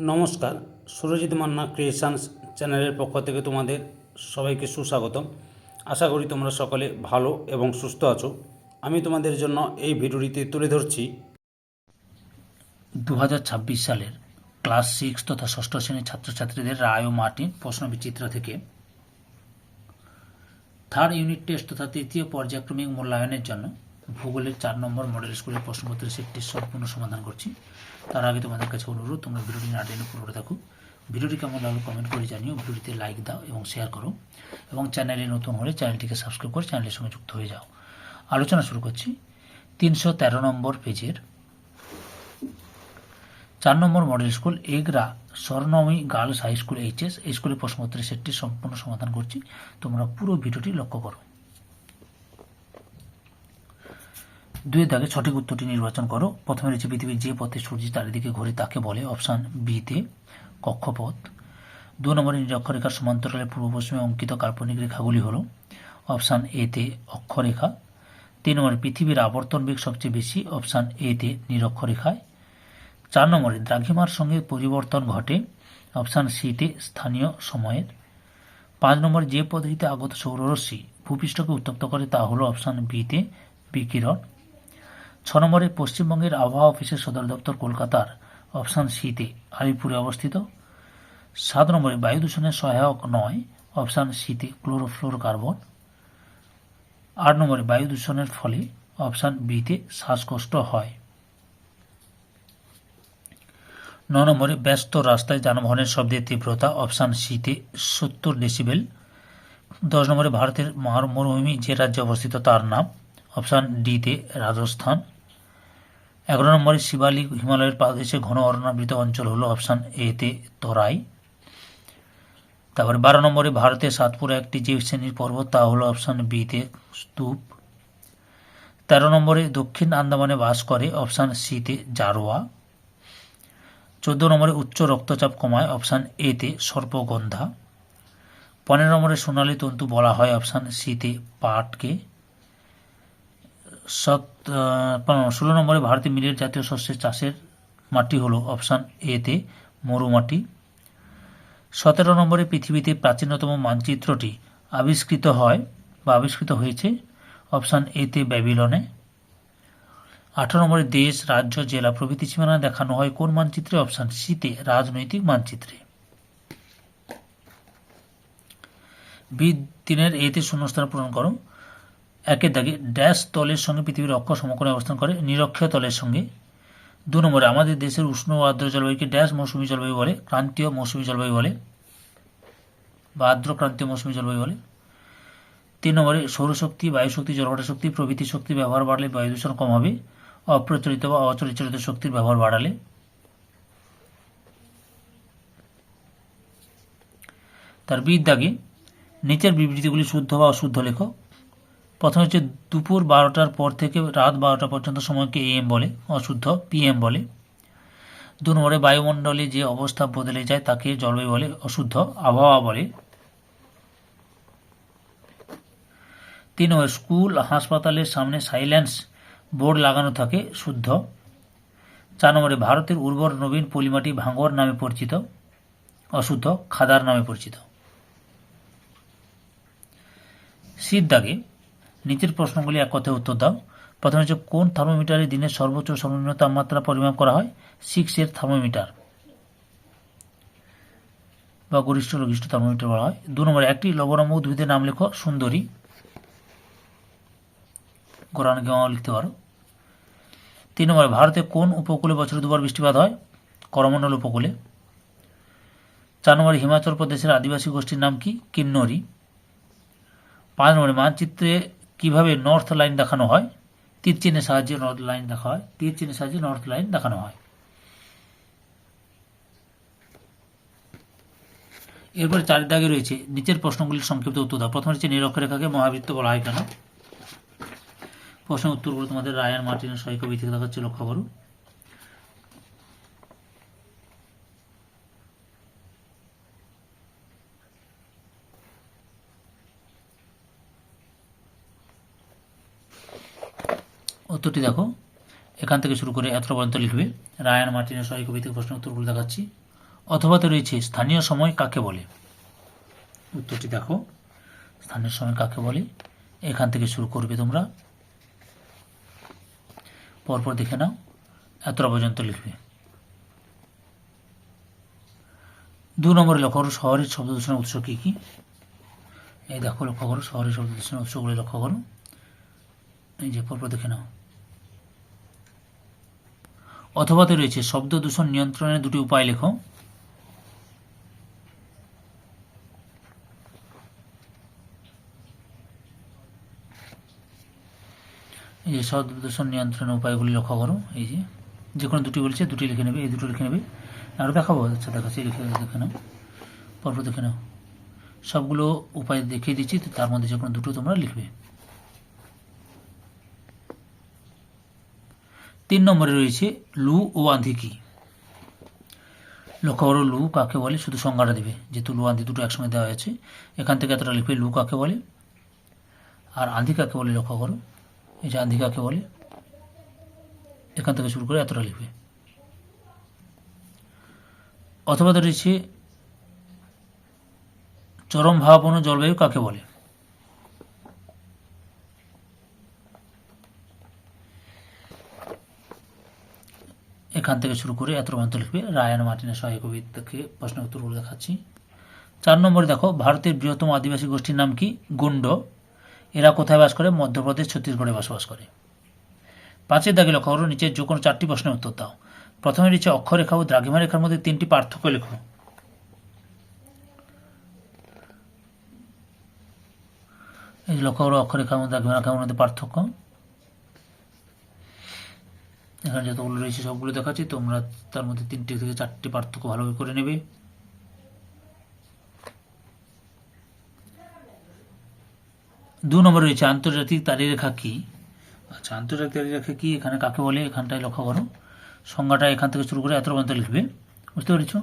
নমস্কার, সুরজিৎ মান্না ক্রিয়েশনস চ্যানেলের পক্ষ থেকে তোমাদের সবাইকে সুস্বাগতম। আশা করি তোমরা সকলে ভালো এবং সুস্থ আছো। আমি তোমাদের জন্য এই ভিডিওটিতে তুলে ধরছি 2026 সালের ক্লাস 6 তথা ষষ্ঠ শ্রেণীর ছাত্রছাত্রীদের রায় ও মার্টিন প্রশ্নবিচিত্র থেকে থার্ড ইউনিট টেস্ট তথা তৃতীয় পর্যায়ক্রমিক মূল্যায়নের জন্য ভূগোলের 4 নম্বর মডেল স্কুলের প্রশ্নপত্রের সেটটির সম্পূর্ণ সমাধান করছি। তার আগে তোমাদের কাছে অনুরোধ, তোমরা ভিডিওটি না টেনে পুরোটা থাকো। ভিডিওটি কেমন লাগলো কমেন্ট করে জানিও, ভিডিওটিতে লাইক দাও এবং শেয়ার করো, এবং চ্যানেলে নতুন হলে চ্যানেলটিকে সাবস্ক্রাইব করে চ্যানেলের সঙ্গে যুক্ত হয়ে যাও। আলোচনা শুরু করছি 313 নম্বর পেজের 4 নম্বর model school Egra Swarnamoyee girls high school HS এই স্কুলের প্রশ্নপত্রের সেটটির সম্পূর্ণ সমাধান করছি। তোমরা পুরো ভিডিওটি লক্ষ্য করো। 2 দাগে সঠিক উত্তরটি নির্বাচন করো। প্রথমে রয়েছে পৃথিবীর যে পথে সূর্য চারিদিকে ঘোরে তাকে বলে। অপশান বিতে কক্ষপথ। 2 নম্বরে নিরক্ষরেখার সমান্তরালে পূর্ব পশ্চিমে অঙ্কিত কাল্পনিক রেখাগুলি হল। অপশান এতে অক্ষরেখা। 3 নম্বরে পৃথিবীর আবর্তন বেগ সবচেয়ে বেশি। অপশান এতে নিরক্ষরেখায়। 4 নম্বরে দ্রাঘিমার সঙ্গে পরিবর্তন ঘটে। অপশান সিতে স্থানীয় সময়ের। 5 নম্বরে যে পদ্ধতিতে আগত সৌররশ্মি ভূপৃষ্ঠকে উত্তপ্ত করে তা হলো। অপশান বিতে বিকিরণ। 6 নম্বরে পশ্চিমবঙ্গের আবহাওয়া অফিসের সদর দপ্তর কলকাতার। অপশান সিতে আলিপুরে অবস্থিত। 7 নম্বরে বায়ু দূষণের সহায়ক নয়। অপশান সিতে ক্লোরোফ্লোরোকার্বন। 8 নম্বরে বায়ু দূষণের ফলে। অপশান বিতে শ্বাসকষ্ট হয়। 9 নম্বরে ব্যস্ত রাস্তায় যানবাহনের শব্দের তীব্রতা। অপশান সিতে 70 ডেসিবেল। 10 নম্বরে ভারতের মরুভূমি যে রাজ্যে অবস্থিত তার নাম। অপশান ডিতে রাজস্থান। 11 নম্বরে শিবালিক হিমালয়ের পাদদেশে ঘন অরণ্যাবৃত অঞ্চল হলো। অপশান এতে তরাই। তারপরে 12 নম্বরে ভারতের সাতপুরা একটি যে শ্রেণীর পর্বত তা হলো। অপশান বিতে স্তূপ। 13 নম্বরে দক্ষিণ আন্দামানে বাস করে। অপশান সিতে জারোয়া। 14 নম্বরে উচ্চ রক্তচাপ কমায়। অপশান এতে সর্পগন্ধা। 15 নম্বরে সোনালী তন্তু বলা হয়। অপশান সিতে পাটকে। 16 নম্বরে ভারতে মিলেট জাতীয় শস্যের চাষের মাটি হলো। অপশান এতে মরুমাটি। 17 নম্বরে পৃথিবীতে প্রাচীনতম মানচিত্রটি আবিষ্কৃত হয়েছে। অপশান এতে ব্যাবিলনে। 18 নম্বরে দেশ, রাজ্য, জেলা প্রভৃতি সীমানা দেখানো হয় কোন মানচিত্রে? অপশান সিতে রাজনৈতিক মানচিত্রে। বি3-এর এতে শূন্যস্থান পূরণ করো। 1 দাগে ড্যাশ তলের সঙ্গে পৃথিবীর অক্ষ সমকোণে অবস্থান করে। নিরক্ষীয় তলের সঙ্গে। 2 নম্বরে আমাদের দেশের উষ্ণ ও আর্দ্র জলবায়ুকে ড্যাশ মৌসুমী জলবায়ু বলে। ক্রান্তীয় মৌসুমী জলবায়ু বলে বা আর্দ্র ক্রান্তীয় মৌসুমী জলবায়ু বলে। 3 নম্বরে সৌরশক্তি, বায়ুশক্তি, জলঘটা শক্তি প্রভৃতি শক্তির ব্যবহার বাড়লে বায়ু দূষণ কম হবে। অপ্রচলিত বা অচরিত শক্তির ব্যবহার বাড়ালে। তার বির দাগে নিচের বিবৃতিগুলি শুদ্ধ বা অশুদ্ধ লেখো। প্রথমে হচ্ছে দুপুর 12টার পর থেকে রাত 12টা পর্যন্ত সময়কে এএম বলে, অশুদ্ধ। পিএম বলে। 2 নম্বরে বায়ুমণ্ডলে যে অবস্থা বদলে যায় তাকে জলবায়ু বলে, অশুদ্ধ। আবহাওয়া বলে। 3 নম্বরে স্কুল, হাসপাতালের সামনে সাইলেন্স বোর্ড লাগানো থাকে, শুদ্ধ। 4 নম্বরে ভারতের উর্বর নবীন পলিমাটি ভাঙ্গর নামে পরিচিত, অশুদ্ধ। খাদার নামে পরিচিত। সির দাগে নিচের প্রশ্নগুলি এক কথায় উত্তর দাও। প্রথমে হচ্ছে কোন থার্মোমিটারে দিনের সর্বোচ্চ সর্বনিম্ন তাপমাত্রা পরিমাপ করা হয়? 6-এর থার্মোমিটার বা গরিষ্ঠ লঘিষ্ঠ থার্মোমিটার বলা হয়। 2 নম্বরে একটি লবণাম্য উদ্ভিদের নাম লেখো। সুন্দরী। গোরানকে লিখতে পারো। 3 নম্বরে ভারতে কোন উপকূলে বছরে 2বার বৃষ্টিপাত হয়? করমণ্ডল উপকূলে। 4 নম্বরে হিমাচল প্রদেশের আদিবাসী গোষ্ঠীর নাম কি? কিন্নরি। 5 নম্বরে মানচিত্রে কিভাবে নর্থ লাইন দেখানো হয়? তীর চিহ্নের সাহায্যে নর্থ লাইন দেখানো হয়। এরপরে 4 দাগে রয়েছে নিচের প্রশ্নগুলির সংক্ষিপ্ত উত্তর দাও। প্রথমে হচ্ছে নিরক্ষরেখাকে মহাবৃত্ত বলা হয় কেন? প্রশ্নের উত্তরগুলো তোমাদের রায়ান মার্টিনের সহায়িকা বই থেকে দেখাচ্ছে, লক্ষ্য করো। উত্তরটি দেখো, এখান থেকে শুরু করে এত পর্যন্ত লিখবে। রায়ান মার্টিনের সহায়িকা বই থেকে প্রশ্নের উত্তরগুলো দেখাচ্ছি। অথবাতে রয়েছে স্থানীয় সময় কাকে বলে। উত্তরটি দেখো, স্থানীয় সময় কাকে বলে, এখান থেকে শুরু করবে তোমরা, পরপর দেখে নাও, এতটা পর্যন্ত লিখবে। 2 নম্বরে লক্ষ্য করো শহরের শব্দ দূষণের উৎস কী কী। এই দেখো, লক্ষ্য করো শহরের শব্দ দূষণের উৎসগুলি লক্ষ্য করো, এই যে পরপর দেখে নাও। অথবাতে রয়েছে শব্দ দূষণ নিয়ন্ত্রণের 2টি উপায় লেখো। এই যে শব্দ দূষণ নিয়ন্ত্রণের উপায়গুলি লক্ষ্য করো, এই যে কোনো 2টি বলছে, 2টি লিখে নেবে, এই 2টো লিখে নেবে। আরও দেখাবো, আচ্ছা দেখাচ্ছি, দেখে নাও, পরপর দেখে নাও। সবগুলো উপায় দেখিয়ে দিচ্ছি, তার মধ্যে যে কোনো 2টো তোমরা লিখবে। 3 নম্বরে রয়েছে লু ও আঁধি কি। লক্ষ্য করো লু কাকে বলে, শুধু সংজ্ঞাটা দেবে, যেহেতু লু আঁধি দুটো একসঙ্গে দেওয়া হয়েছে, এখান থেকে এতটা লিখবে লু কাকে বলে। আর আঁধি কাকে বলে লক্ষ্য করো, এই যে আঁধি কাকে বলে, এখান থেকে শুরু করে এতটা লিখবে। অথবা রয়েছে চরম ভাবাপন্ন জলবায়ু কাকে বলে। এখান থেকে শুরু করে এত পর্যন্ত লিখবে। রায়ান মার্টিনের সহায়ক কবি থেকে প্রশ্নের উত্তরগুলো দেখাচ্ছি। 4 নম্বরে দেখো, ভারতের বৃহত্তম আদিবাসী গোষ্ঠীর নাম কি। গুন্ড। এরা কোথায় বাস করে, মধ্যপ্রদেশ ছত্তিশগড়ে বসবাস করে। 5 দাগে লক্ষ্য করো, নিচে যে কোনো 4টি প্রশ্নের উত্তর দাও। প্রথমে রয়েছে অক্ষরেখা ও দ্রাঘিমা রেখার মধ্যে 3টি পার্থক্য লেখো। এই যে লক্ষ্য করো অক্ষরেখা এবং দ্রাঘিমা রেখার মধ্যে পার্থক্য, এখানে যতগুলো রয়েছে সবগুলো দেখাচ্ছি, তোমরা তার মধ্যে 3টি থেকে 4টি পার্থক্য ভালোভাবে করে নেবে। 2 নম্বরে রয়েছে আন্তর্জাতিক তারিরেখা কি। আচ্ছা, আন্তর্জাতিক তারিরেখা কি, এখানে কাকে বলে, এখানটায় লক্ষ্য করো, সংজ্ঞাটা এখান থেকে শুরু করে এত পর্যন্ত লিখবে, বুঝতে পেরেছ।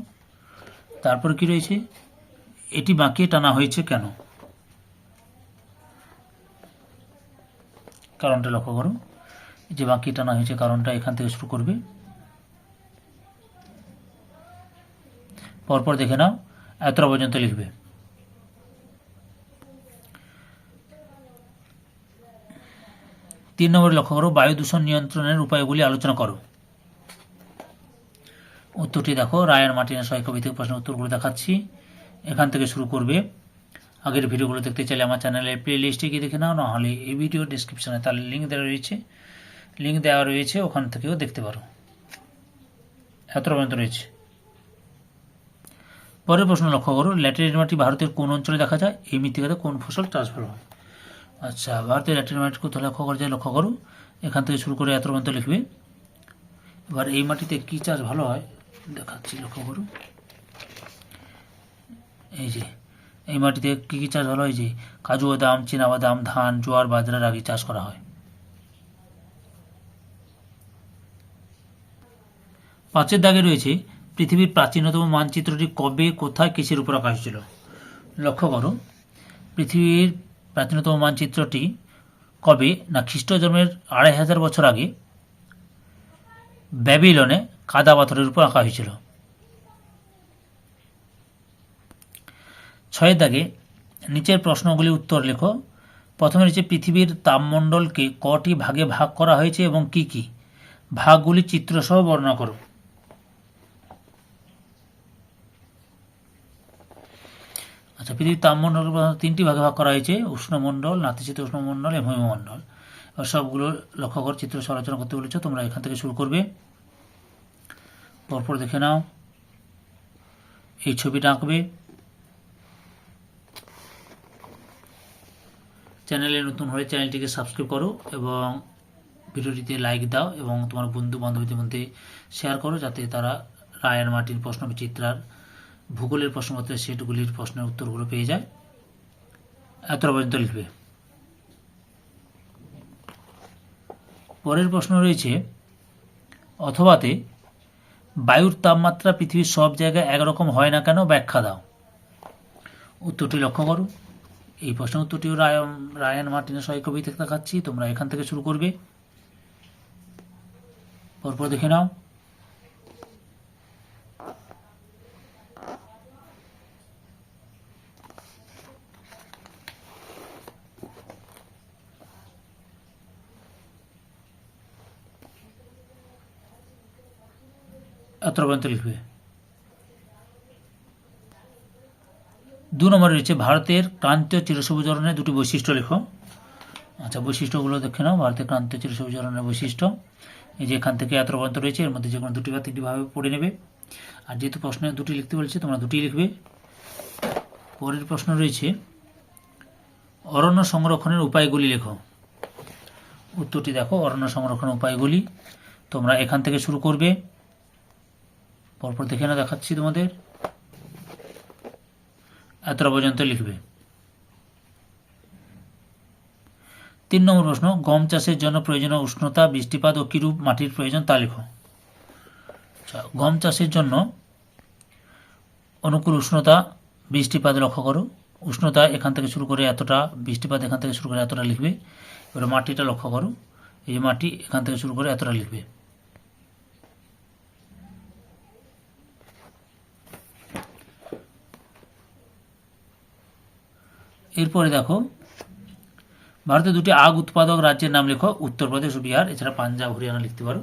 তারপর কি রয়েছে, এটি বাঁকিয়ে টানা হয়েছে কেন, কারণটা লক্ষ্য করো, যে বাঁকিয়ে টানা হয়েছে কারণটা এখান থেকে শুরু করবে, পরপর দেখে নাও, এতটা পর্যন্ত লিখবে। 3 নম্বরে লক্ষ্য করো, বায়ু দূষণ নিয়ন্ত্রণের উপায়গুলি আলোচনা করো। উত্তরটি দেখো, রায়ান মার্টিনের সহায়ক কবি থেকে প্রশ্নের উত্তরগুলো দেখাচ্ছি, এখান থেকে শুরু করবে। আগের ভিডিওগুলো দেখতে চাইলে আমার চ্যানেলের প্লে লিস্টে গিয়ে দেখে নাও, নাহলে এই ভিডিও ডিসক্রিপশনে তার লিঙ্ক দেওয়া রয়েছে, ওখান থেকেও দেখতে পারো। এত পর্যন্ত রয়েছে। পরের প্রশ্ন লক্ষ্য করো, ল্যাটেরাইট মাটি ভারতের কোন অঞ্চলে দেখা যায়, এই মৃত্তিকাতে কোন ফসল চাষ ভালো হয়। আচ্ছা, ভারতের ল্যাটেরাইট মাটি কোথায় লক্ষ্য করা যায়, লক্ষ্য করো, এখান থেকে শুরু করে এত পর্যন্ত লিখবে। এবার এই মাটিতে কি চাষ ভালো হয় দেখাচ্ছি, লক্ষ্য করো, এই যে এই মাটিতে কী কী চাষ ভালো হয়, যে কাজু বাদাম, চীনাবাদাম, ধান, জোয়ার, বাজরা, রাগি চাষ করা হয়। 5 দাগে রয়েছে পৃথিবীর প্রাচীনতম মানচিত্রটি কবে, কোথায়, কিসের উপর আঁকা হয়েছিল। লক্ষ্য করো, পৃথিবীর প্রাচীনতম মানচিত্রটি কবে না, খ্রিস্ট জন্মের 2500 বছর আগে ব্যাবিলনে কাদা পাথরের উপর আঁকা হয়েছিল। 6 দাগে নিচের প্রশ্নগুলি উত্তর লেখো। প্রথমে রয়েছে পৃথিবীর তাপমণ্ডলকে কটি ভাগে ভাগ করা হয়েছে এবং কি কি, ভাগগুলি চিত্রসহ বর্ণনা করো। আচ্ছা, পৃথিবীর তাপমণ্ডল 3টি ভাগে ভাগ করা হয়েছে, উষ্ণমণ্ডল, নাতিশীতোষ্ণ উষ্ণমণ্ডল এবং হিমমণ্ডল। এবার সবগুলো লক্ষ্য করে চিত্র আলোচনা করতে বলেছ, তোমরা এখান থেকে শুরু করবে, পরপর দেখে নাও। এই ছবিটা আঁকবে। চ্যানেলে নতুন হলে চ্যানেলটিকে সাবস্ক্রাইব করো এবং ভিডিওটিতে লাইক দাও এবং তোমার বন্ধু বান্ধবীদের মধ্যে শেয়ার করো, যাতে তারা রায়ান মার্টিন প্রশ্নবিচিত্রার ভূগোলের প্রশ্নপত্রের সেটগুলির প্রশ্নের উত্তরগুলো পেয়ে যায়। এত পর্যন্ত লিখবে। পরের প্রশ্ন রয়েছে, অথবাতে বায়ুর তাপমাত্রা পৃথিবীর সব জায়গায় একরকম হয় না কেন, ব্যাখ্যা দাও। উত্তরটি লক্ষ্য করো, এই প্রশ্নের উত্তরটিও রায়ান মার্টিনের সহায়ক কবি থেকে দেখাচ্ছি, তোমরা এখান থেকে শুরু করবে, পরপর দেখে নাও। এতটা পর্যন্ত লিখবে। 2 নম্বরে রয়েছে ভারতের ক্রান্তীয় চিরসবুজ অরণ্যের দুটি বৈশিষ্ট্য লেখো। আচ্ছা, বৈশিষ্ট্যগুলো দেখে নাও। ভারতের ক্রান্তীয় চিরসবুজ অরণ্যের বৈশিষ্ট্য, এই যে এখান থেকে এতটা পর্যন্ত রয়েছে, এর মধ্যে যে কোনো দুটি বা তিনটি ভাবে পড়ে নেবে। আর যেহেতু প্রশ্নে দুটি লিখতে বলছে, তোমরা দুটি লিখবে। পরের প্রশ্ন রয়েছে অরণ্য সংরক্ষণের উপায়গুলি লেখো। উত্তরটি দেখো, অরণ্য সংরক্ষণের উপায়গুলি তোমরা এখান থেকে শুরু করবে। পরপর দেখে না, দেখাচ্ছি তোমাদের। এতটা পর্যন্ত লিখবে। 3 নম্বর প্রশ্ন, গম চাষের জন্য প্রয়োজনীয় উষ্ণতা, বৃষ্টিপাত ও কিরূপ মাটির প্রয়োজন তা লেখো। আচ্ছা, গম চাষের জন্য অনুকূল উষ্ণতা, বৃষ্টিপাত লক্ষ্য করো। উষ্ণতা এখান থেকে শুরু করে এতটা, বৃষ্টিপাত এখান থেকে শুরু করে এতটা লিখবে। এবার মাটিটা লক্ষ্য করো, এই যে মাটি এখান থেকে শুরু করে এতটা লিখবে। এরপরে দেখো, ভারতের দুটি আখ উৎপাদক রাজ্যের নাম লেখো। উত্তরপ্রদেশ ও বিহার, এছাড়া পাঞ্জাব, হরিয়ানা লিখতে পারো।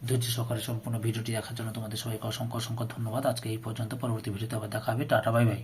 ধৈর্য সহকারে সম্পূর্ণ ভিডিওটি দেখার জন্য তোমাদের সবাইকে অসংখ্য অসংখ্য ধন্যবাদ। আজকে এই পর্যন্ত, পরবর্তী ভিডিওতে আবার দেখা হবে। Tata, bye bye.